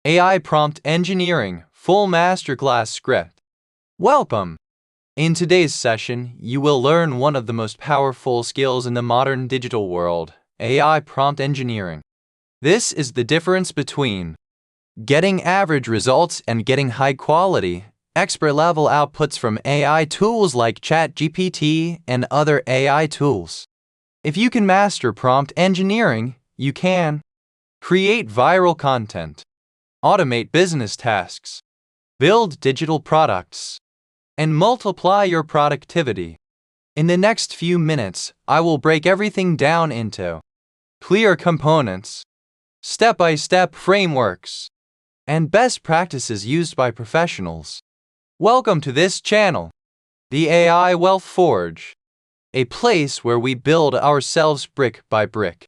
AI Prompt Engineering Full Masterclass Script. Welcome! In today's session, you will learn one of the most powerful skills in the modern digital world, AI prompt engineering. This is the difference between getting average results and getting high-quality, expert-level outputs from AI tools like ChatGPT and other AI tools. If you can master prompt engineering, you can create viral content, automate business tasks, build digital products, and multiply your productivity. In the next few minutes, I will break everything down into clear components, step-by-step frameworks, and best practices used by professionals. Welcome to this channel, the AI Wealth Forge, a place where we build ourselves brick by brick.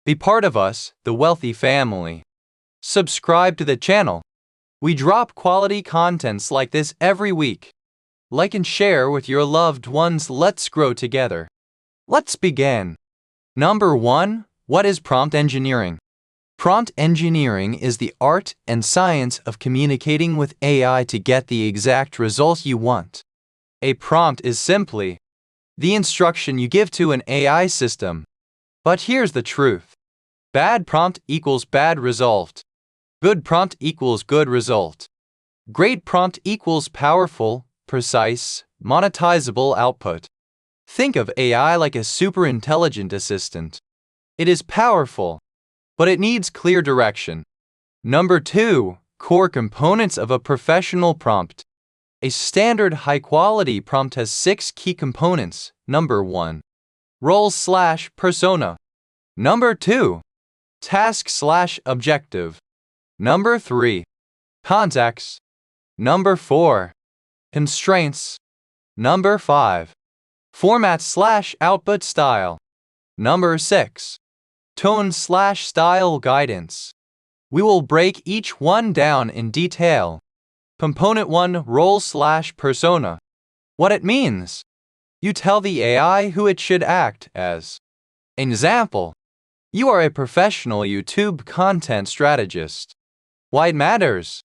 Be part of us, the wealthy family. Subscribe to the channel. We drop quality contents like this every week. Like and share with your loved ones. Let's grow together. Let's begin. Number 1. What is prompt engineering? Prompt engineering is the art and science of communicating with AI to get the exact result you want. A prompt is simply the instruction you give to an AI system. But here's the truth. Bad prompt equals bad result. Good prompt equals good result. Great prompt equals powerful, precise, monetizable output. Think of AI like a super intelligent assistant. It is powerful, but it needs clear direction. Number 2. Core components of a professional prompt. A standard high-quality prompt has 6 key components. Number 1. Role/persona. Number 2. Task/objective. Number 3. Context. Number 4. Constraints. Number 5. Format/output style. Number 6. Tone/style guidance. We will break each one down in detail. Component 1. Role/persona. What it means. You tell the AI who it should act as. Example. You are a professional YouTube content strategist. Why it matters?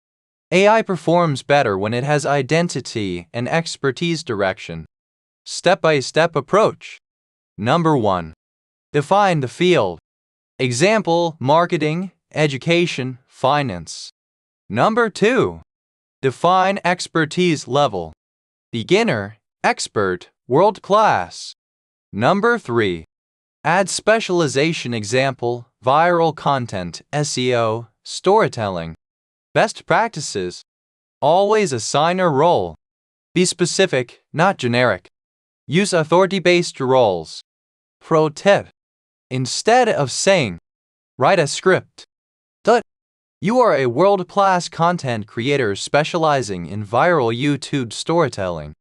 AI performs better when it has identity and expertise direction. Step-by-step approach. Number 1. Define the field. Example, marketing, education, finance. Number 2. Define expertise level. Beginner, expert, world-class. Number 3. Add specialization. Example, viral content, SEO, storytelling. Best practices. Always assign a role. Be specific, not generic. Use authority-based roles. Pro tip. Instead of saying, write a script. You are a world-class content creator specializing in viral YouTube storytelling.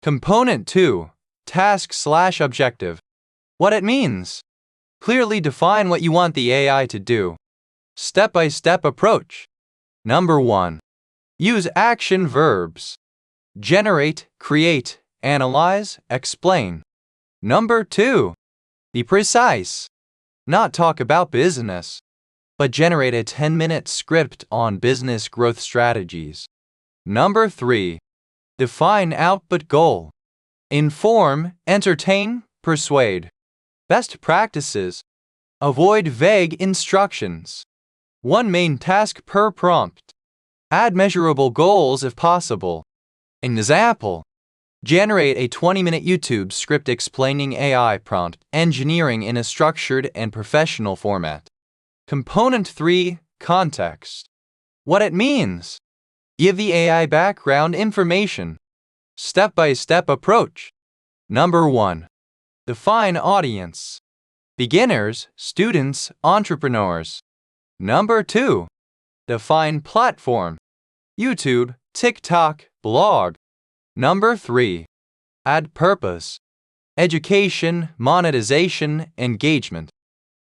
Component 2. Task/objective. What it means. Clearly define what you want the AI to do. Step-by-step approach. Number 1. Use action verbs. Generate, create, analyze, explain. Number 2. Be precise. Not talk about business, but generate a 10-minute script on business growth strategies. Number 3. Define output goal. Inform, entertain, persuade. Best practices. Avoid vague instructions. One main task per prompt. Add measurable goals if possible. Example. Generate a 20-minute YouTube script explaining AI prompt engineering in a structured and professional format. Component 3. Context. What it means. Give the AI background information. Step-by-step approach. Number 1. Define audience. Beginners, students, entrepreneurs. Number 2. Define platform. YouTube, TikTok, blog. Number 3. Add purpose. Education, monetization, engagement.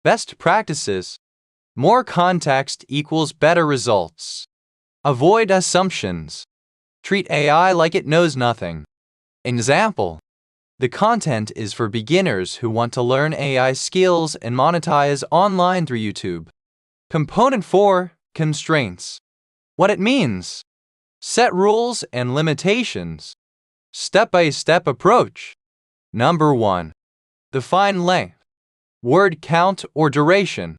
Best practices. More context equals better results. Avoid assumptions. Treat AI like it knows nothing. Example. The content is for beginners who want to learn AI skills and monetize online through YouTube. Component 4. Constraints. What it means. Set rules and limitations. Step-by-step approach. Number 1. Define length, word count or duration.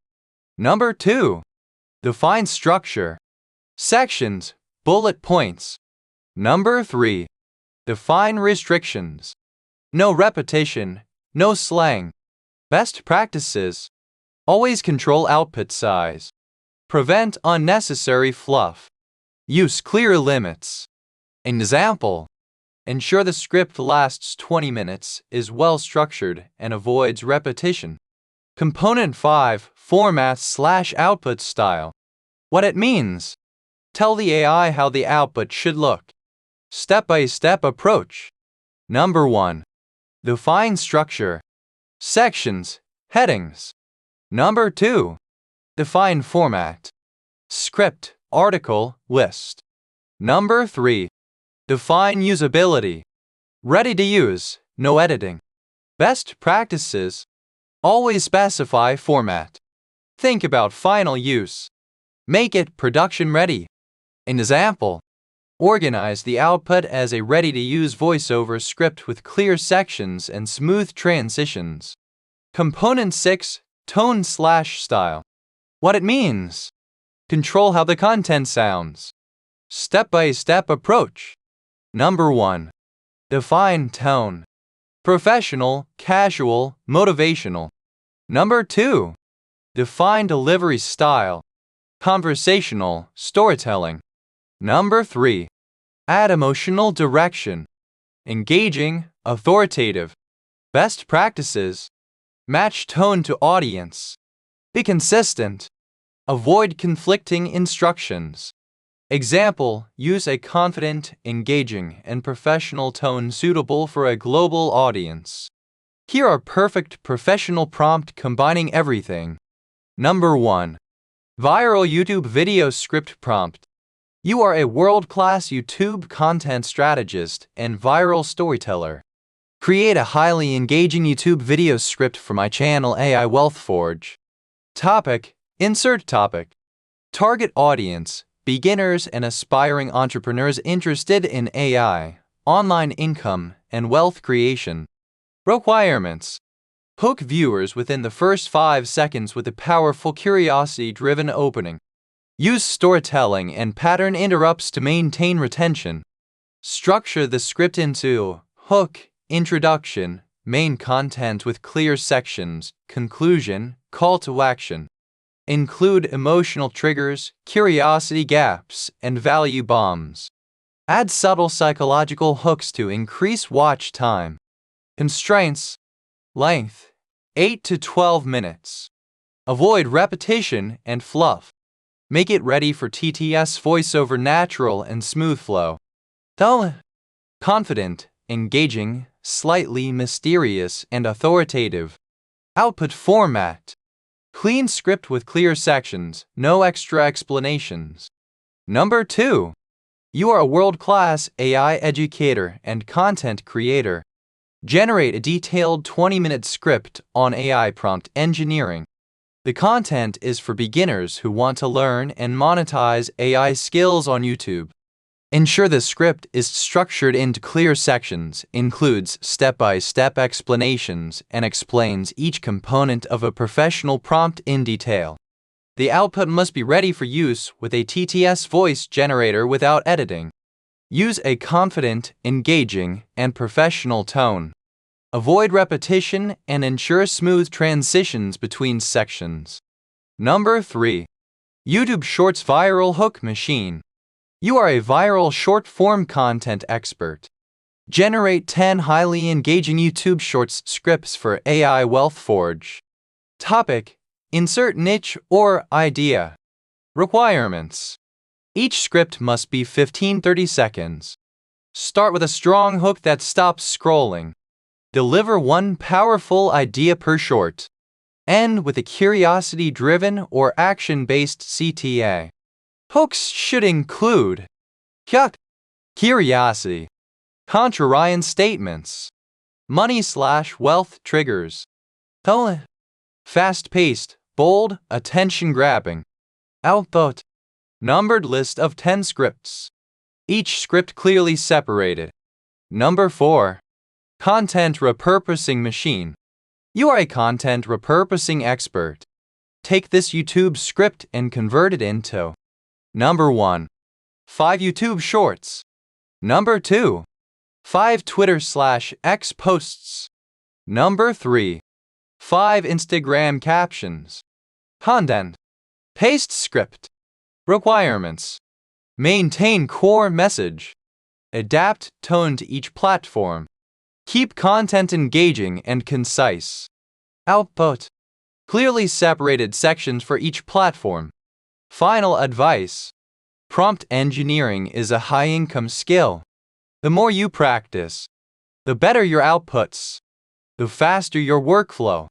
Number 2. Define structure, sections, bullet points. Number 3. Define restrictions. No repetition, no slang. Best practices. Always control output size. Prevent unnecessary fluff. Use clear limits. Example. Ensure the script lasts 20 minutes, is well structured, and avoids repetition. Component 5. Format/output style. What it means. Tell the AI how the output should look. Step-by-step approach. Number 1. Define structure, sections, headings. Number 2. Define format, script, article, list. Number 3. Define usability, ready to use, no editing. Best practices. Always specify format. Think about final use. Make it production ready. Example. Organize the output as a ready-to-use voiceover script with clear sections and smooth transitions. Component 6. Tone/style. What it means. Control how the content sounds. Step-by-step approach. Number 1. Define tone. Professional, casual, motivational. Number 2. Define delivery style. Conversational, storytelling. Number 3. Add emotional direction. Engaging, authoritative. Best practices. Match tone to audience. Be consistent. Avoid conflicting instructions. Example, use a confident, engaging, and professional tone suitable for a global audience. Here are perfect professional prompt combining everything. Number 1. Viral YouTube video script prompt. You are a world-class YouTube content strategist and viral storyteller. Create a highly engaging YouTube video script for my channel AI Wealth Forge. Topic. Insert topic. Target audience. Beginners and aspiring entrepreneurs interested in AI, online income, and wealth creation. Requirements. Hook viewers within the first 5 seconds with a powerful curiosity-driven opening. Use storytelling and pattern interrupts to maintain retention. Structure the script into hook, introduction, main content with clear sections, conclusion, call to action. Include emotional triggers, curiosity gaps, and value bombs. Add subtle psychological hooks to increase watch time. Constraints. Length. 8 to 12 minutes. Avoid repetition and fluff. Make it ready for TTS voiceover natural and smooth flow. Tone. Confident, engaging, slightly mysterious, and authoritative. Output format. Clean script with clear sections, no extra explanations. Number 2. You are a world-class AI educator and content creator. Generate a detailed 20-minute script on AI prompt engineering. The content is for beginners who want to learn and monetize AI skills on YouTube. Ensure the script is structured into clear sections, includes step-by-step explanations, and explains each component of a professional prompt in detail. The output must be ready for use with a TTS voice generator without editing. Use a confident, engaging, and professional tone. Avoid repetition and ensure smooth transitions between sections. Number 3. YouTube Shorts Viral Hook Machine. You are a viral short-form content expert. Generate 10 highly engaging YouTube Shorts scripts for AI Wealth Forge. Topic. Insert niche or idea. Requirements. Each script must be 15-30 seconds. Start with a strong hook that stops scrolling. Deliver one powerful idea per short. End with a curiosity-driven or action-based CTA. Hooks should include curiosity, contrarian statements, money/wealth triggers, fast-paced, bold, attention-grabbing, output, Numbered list of 10 scripts. Each script clearly separated. Number 4. Content repurposing machine. You are a content repurposing expert. Take this YouTube script and convert it into Number 1. 5 YouTube Shorts. Number 2. 5 Twitter/X posts. Number 3. 5 Instagram captions. Content. Paste script. Requirements. Maintain core message. Adapt tone to each platform. Keep content engaging and concise. Output. Clearly separated sections for each platform. Final advice. Prompt engineering is a high-income skill. The more you practice, the better your outputs, the faster your workflow,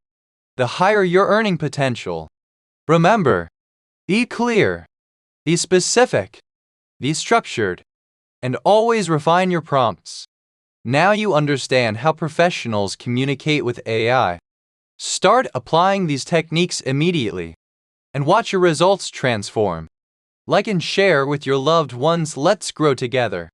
the higher your earning potential. Remember, be clear, be specific, be structured, and always refine your prompts. Now you understand how professionals communicate with AI. Start applying these techniques immediately and watch your results transform. Like and share with your loved ones. Let's grow together.